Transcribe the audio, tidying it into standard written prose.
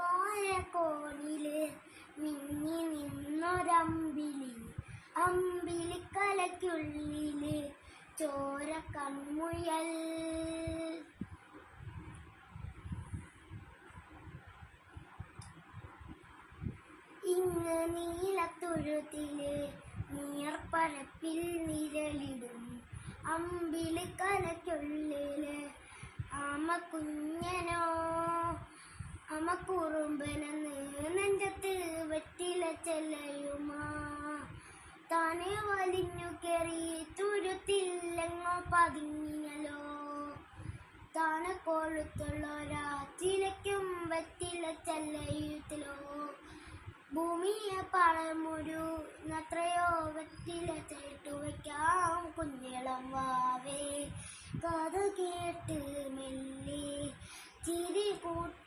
വാഴക്കോണില് മിന്നി നിന്നൊരമ്പിളി, അമ്പിളിക്കലയ്ക്കുള്ളില് ചോര കൺമുയൽ. ഇങ്ങ് നീലത്തുരുത്തില് നീർപ്പരപ്പിൽ നിഴലിടും അമ്പിളിക്കലയ്ക്കുള്ളില് ആമക്കുഞ്ഞനോ, അമക്കുറുമ്പനെന്ന് നെഞ്ചത്ത് വെറ്റില ചെല്ലയുമാ. താനെ വലിഞ്ഞു കയറി തുരുത്തില്ലെങ്ങോ പതുങ്ങിയല്ലോ, താനെ കൊളുത്തുള്ളൊരാച്ചിലയ്ക്കും വെറ്റില ചെല്ലയുത്തിലോ. ഭൂമിയെ പഴമുരു നത്രയോ വെറ്റില ചേട്ടുവയ്ക്കാം കുഞ്ഞിളം വാവേ. കഥ കേട്ട് മെല്ലെ ചിരി കൂട്ട്